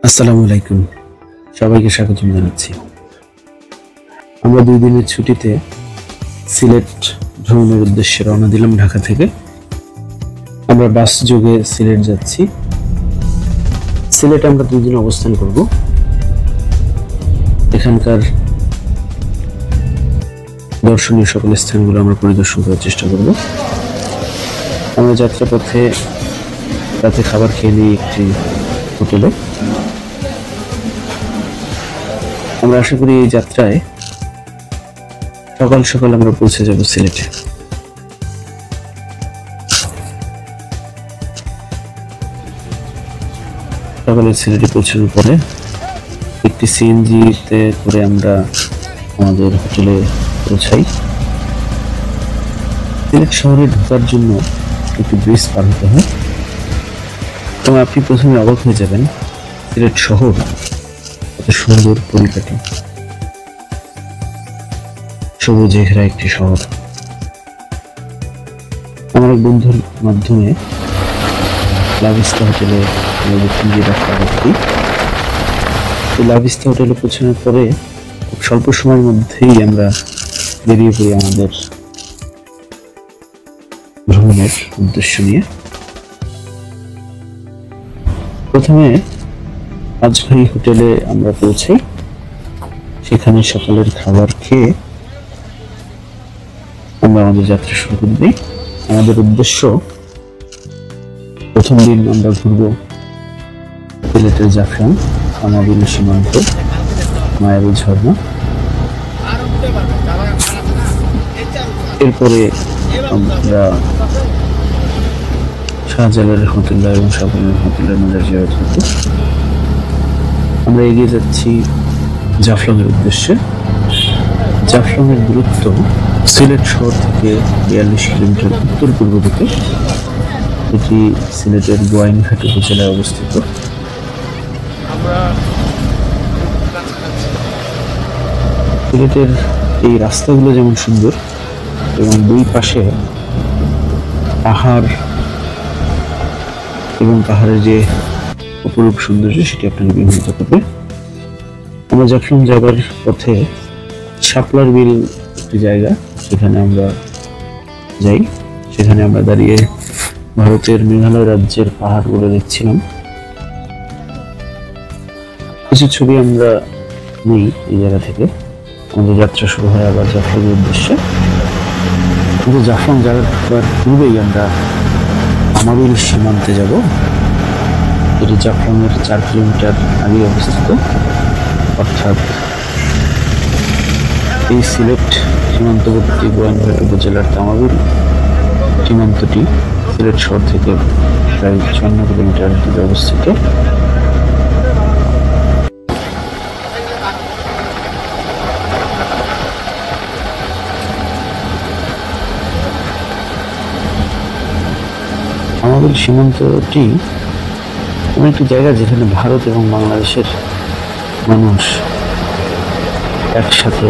আসসালামু আলাইকুম, সবাইকে স্বাগত জানাচ্ছি। আমরা 2 দিনের ছুটিতে সিলেট ভ্রমণের উদ্দেশ্যে রওনা দিলাম ঢাকা থেকে। আমরা বাস যোগে সিলেট যাচ্ছি। সিলেটে আমরা 2 দিন অবস্থান করব। এখানকার দর্শনীয় সকল স্থানগুলো আমরা পরিদর্শন করার চেষ্টা করব। আমরা যাত্রাপথে রাতে খাবার খেয়ে নিই একটি হোটেলে। আমরা আশা করি এই যাত্রায় সকাল সকাল আমরা পৌঁছে যাব সিলেটে। সকালে সিলেটে পৌঁছানোর পরে একটি সিএনজিতে করে আমরা আমাদের হোটেলে পৌঁছাই। সিলেট শহরে ঢোকার জন্য একটি ব্রিজ পার হতে হয় এবং আপনি প্রথমে অবাক হয়ে যাবেন সিলেট শহর কত সুন্দর পরিপাটি, সবুজে ঘেরা একটি শহর। আমার এক বন্ধুর মাধ্যমে লাভিস্তা হোটেলে লাভিস্তা হোটেলে পৌঁছানোর পরে খুব স্বল্প সময়ের মধ্যেই আমরা বেরিয়ে পড়ি আমাদের ভ্রমণের উদ্দেশ্য নিয়ে। প্রথমে রাজভাই হোটেলে আমরা পৌঁছাই। সেখানে সকালের খাবার খেয়ে আমরা আমাদের যাত্রা শুরু করে দিই। আমাদের উদ্দেশ্য, প্রথম দিন আমরা ঘুরবো সিলেটের জাফলং, আমাবিল সীমান্ত, মায়াবী ঝর্ণা। এরপরে আমরা শাহজালাল রহমতুল্লাহ এবং শাহজালাল রহমতুল্লাহ মাজার জিয়ারত করব। আমরা এগিয়ে যাচ্ছি জাফলং এর উদ্দেশ্যে। জাফলং এর দূরত্ব সিলেট শহর থেকে 42 কিলোমিটার উত্তর পূর্ব দিকে। এটি সিলেটের গোয়াইনঘাট উপজেলায় অবস্থিত। সিলেটের এই রাস্তাগুলো যেমন সুন্দর এবং দুই পাশে পাহাড় এবং পাহাড়ের যে অপরূপ সৌন্দর্য সেটি আপনাকে বিমোহিত করবে। আমরা জাফলং যাবার পথে শাপলার বিল একটি জায়গা, সেখানে আমরা যাই। সেখানে আমরা দাঁড়িয়ে ভারতের মেঘালয় রাজ্যের পাহাড়গুলো দেখছিলাম। কিছু ছবি আমরা নিই এই জায়গা থেকে। আমাদের যাত্রা শুরু হয় আবার জাফলং এর উদ্দেশ্যে। কিন্তু জাফলং যাওয়ার পূর্বেই আমরা আমাবিল সীমান্তে যাব। এটি জাফলং এর 4 কিলোমিটার আগে অবস্থিত। অর্থাৎ এই সিলেট সীমান্তবর্তী গোয়াইনঘাট উপজেলার তামাবিল সীমান্তটি সিলেট শহর থেকে প্রায় 54 কিলোমিটার দূরে অবস্থিত। আমাবিল সীমান্তটি এমন একটি জায়গা যেখানে ভারত এবং বাংলাদেশের মানুষ একসাথে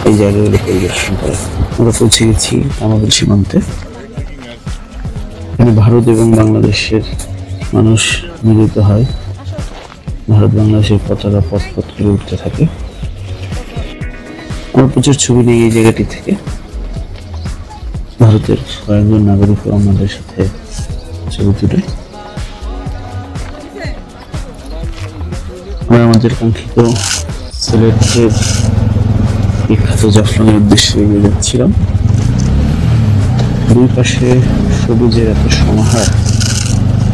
এই জায়গাগুলো পরিদর্শন করে। আমরা পৌঁছে গেছি আমাবিল সীমান্তে। এখানে ভারত এবং বাংলাদেশের মানুষ মিলিত হয়। ভারত বাংলাদেশের পতাকা পথ পথ করে উঠতে থাকে। আমরা প্রচুর ছবি নেই এই জায়গাটি থেকে। ভারতের কয়েকজন নাগরিকও আমাদের সাথে ছবি তুলে। আমরা আমাদের কাঙ্ক্ষিত সিলেটের বিখ্যাত জাফলং এর উদ্দেশ্যে এগিয়ে যাচ্ছিলাম। দুই পাশে সবুজের এত সমাহার,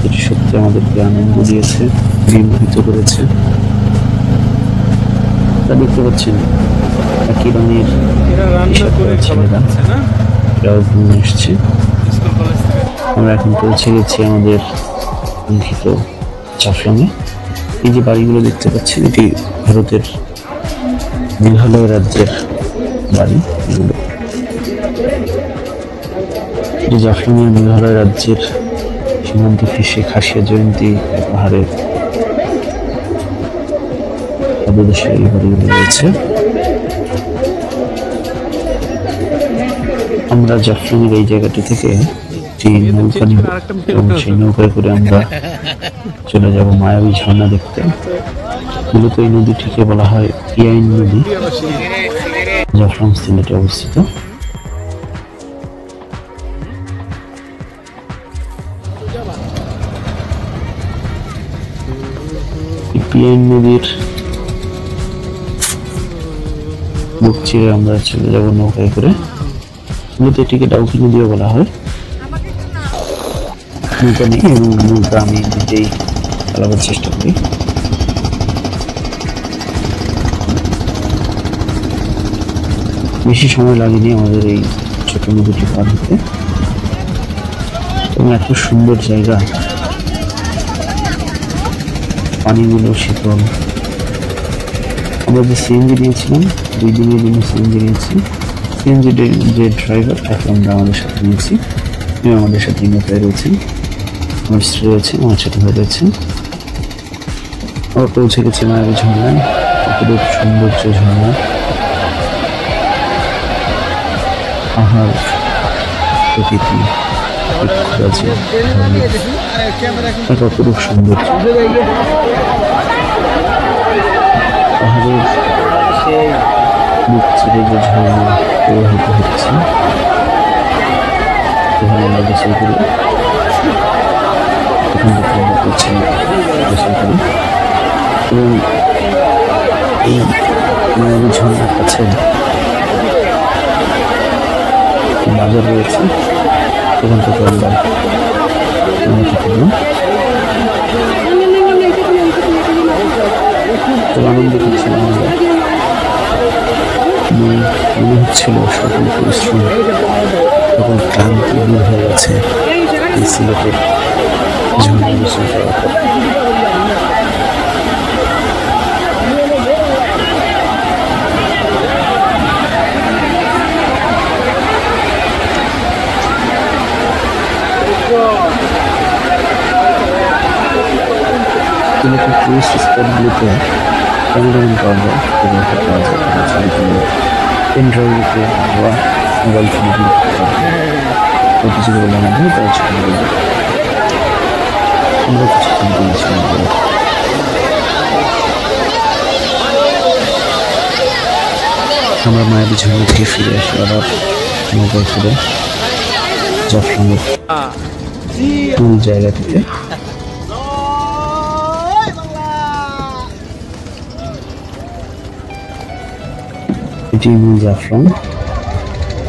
এটি সত্যি আমাদেরকে আনন্দ দিয়েছে, বিমোহিত করেছে। তা দেখতে পাচ্ছেন একই রঙের ছেলেরা ঘুরে এসছে। আমরা এখন পৌঁছে গেছি আমাদের কাঙ্ক্ষিত জাফলং এ। এই যে বাড়িগুলো দেখতে পাচ্ছেন, এটি ভারতের মেঘালয় রাজ্যের বাড়ি। এগুলো জাফলং এর মেঘালয় রাজ্যের সীমান্ত ঘেঁষে খাসিয়া জয়ন্তী পাহাড়ের পাদদেশে এই বাড়িগুলো রয়েছে। আমরা জাফলং এর এই জায়গাটি থেকে একটি নৌকা নিব এবং সেই নৌকায় করে আমরা চলে যাব মায়াবী ঝর্ণা দেখতে। মূলত এই নদীটিকে বলা হয় পিয়াইন নদী, জাফলং সিলেটে অবস্থিত। পিয়াইন নদীর বুক চিরে আমরা চলে যাব নৌকায় করে। মূলত এটিকে ডাউকি নদীও বলা হয়। নৌকা নেই এবং নৌকা আমি নিজেই চালাবার চেষ্টা করি। বেশি সময় লাগেনি আমাদের এই ছোট নদীটি পার হতে, এবং এত সুন্দর জায়গা, পানিগুলো শীতল। আমরা যে সিএনজি নিয়েছিলাম, 2 দিনের জন্য সিএনজি নিয়েছি। সিএনজি যে ড্রাইভার তাকে আমরা আমাদের সাথে নিয়েছি, তিনি আমাদের সাথে নৌকায় রয়েছেন, আমার স্ত্রী রয়েছেন, আমার ছোট ভাই রয়েছেন। আমরা পৌঁছে গেছি মায়াবী ঝর্ণায়। অপরূপ সৌন্দর্য ঝর্ণা, পাহাড়, প্রকৃতি, এক অপরূপ সৌন্দর্য। পাহাড়ের মুখ ছেড়ে যে ঝর্ণা প্রবাহিত হচ্ছে, সেখানে আমরা গোসল করি। এখান থেকে আমরা গোসল করি এবং এই মায়াবী ঝর্ণার কাছে বাজার রয়েছে, সেখান থেকে আমরা খুব আনন্দ করছিলাম। আমরা মনে হচ্ছিল সকল পরিশ্রম, সকল ক্লান্তি দূর হয়ে গেছে এই সিলেটের ঝর্ণা গোসল করার পর। সিলেটের টুরিস্ট স্পটগুলোতে ক্যামেরাম্যান পাওয়া যায়, ফটোগ্রাফার পাওয়া যায়, ছবি তুলে পেন ড্রাইভে বা মোবাইল ফোনে প্রতিযোগিতার মাধ্যমে তারা ছবি তুলে। আমরা কিছু ছবি তুলেছিলাম। আমরা মায়াবী ঝর্ণা থেকে ফিরে আসি আবার নৌকায় করে জাফলংয়ের মূল জায়গা থেকে। এটি মূল জাফলং,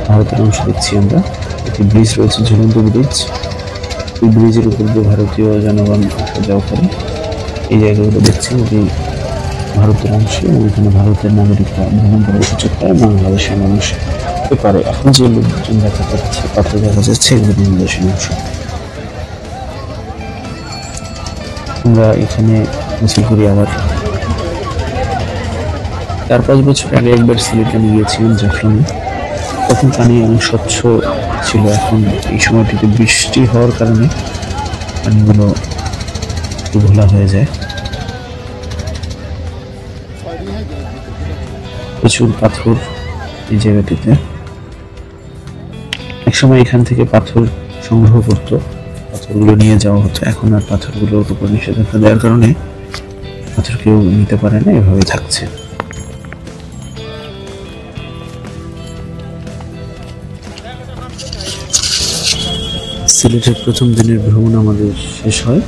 ভারতের অংশ দেখছি আমরা। একটি ব্রিজ রয়েছে, ঝুলন্ত ব্রিজ। এই ব্রিজের উপর দিয়ে ভারতীয় জনগণ আসা যাওয়া করে। এই জায়গাগুলো দেখছি এটি ভারতের অংশ, এবং এখানে ভারতের নাগরিকরা ভ্রমণ করার সুযোগ পায়, বাংলাদেশের মানুষ হতে পারে। এখন যে লোকজন দেখা যাচ্ছে, পাথর দেখা যাচ্ছে, এগুলো বাংলাদেশের অংশ। আমরা এখানে গোসল করি আবার। 4-5 বছর আগে একবার সিলেটে আমি গিয়েছিলাম জাফলংয়ে, তখন পানি অনেক স্বচ্ছ ছিল। এখন এই সময়টিতে বৃষ্টি হওয়ার কারণে পানিগুলো একটু ঘোলা হয়ে যায়। প্রচুর পাথর এই জায়গাটিতে। একসময় এখান থেকে পাথর সংগ্রহ করতো, পাথরগুলো নিয়ে যাওয়া হতো। এখন আর পাথরগুলোর উপর নিষেধাজ্ঞা দেওয়ার কারণে পাথর কেউ নিতে পারে না, এভাবে থাকছে। সিলেটের প্রথম দিনের ভ্রমণ আমাদের শেষ হয়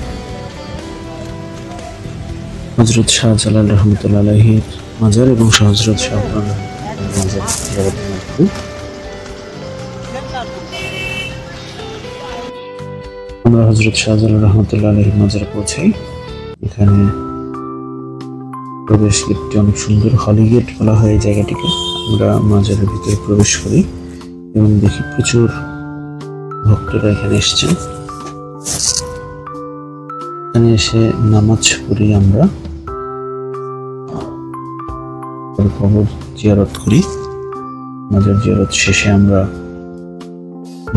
হযরত শাহজালাল রহমতুল্লাহ আলাইহির মাজার এবং হযরত শাহজালাল মাজার জিয়ারত করতে। আমরা হযরত শাহজালাল রহমতুল্লাহ আলাইহির মাজারে পৌঁছাই। এখানে প্রবেশ গেটটি অনেক সুন্দর, হলি গেট বলা হয় এই জায়গাটিকে। আমরা মাজারের ভিতরে প্রবেশ করি এবং দেখি প্রচুর ভক্তরা এখানে এসেছেন। এখানে এসে নামাজ পড়ি আমরা, কবর জিয়ারত করি। মাজার জিয়ারত শেষে আমরা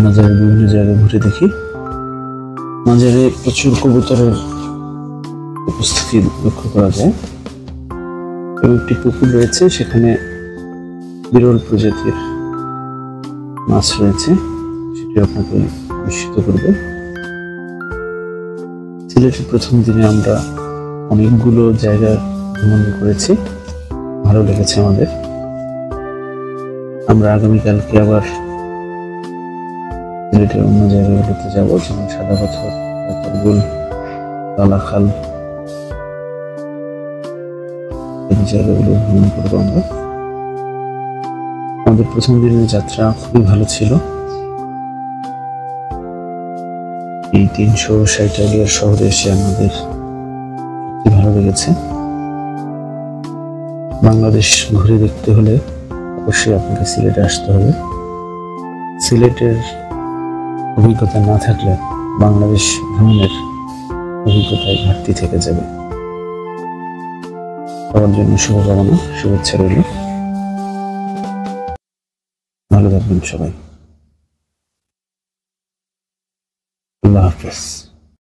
মাজারের বিভিন্ন জায়গায় ঘুরে দেখি। মাজারে প্রচুর কবুতরের উপস্থিতি লক্ষ্য করা যায় এবং একটি পুকুর রয়েছে, সেখানে বিরল প্রজাতির মাছ রয়েছে, সেটি আপনাকে বিস্মিত করবে। সিলেটের প্রথম দিনে আমরা অনেকগুলো জায়গা ভ্রমণ করেছি, ভালো লেগেছে আমাদের। আমরা আগামীকালকে আবার সিলেটের অন্য জায়গাগুলোতে যাব, যেমন সাদা পাথর, তারপর কালাখাল, এই জায়গাগুলো ভ্রমণ করবো আমরা। আমাদের প্রথম দিনের যাত্রা খুবই ভালো ছিল। এই 360 আলিয়ার শহরে এসে আমাদের সত্যি ভালো লেগেছে। বাংলাদেশ ঘুরে দেখতে হলে অবশ্যই আপনাকে সিলেটে আসতে হবে। সিলেটের অভিজ্ঞতা না থাকলে বাংলাদেশ ভ্রমণের অভিজ্ঞতায় ঘাটতি থেকে যাবে। সবার জন্য শুভকামনা, শুভেচ্ছা রইল। ভালো থাকবেন সবাই। আল্লাহ হাফেজ।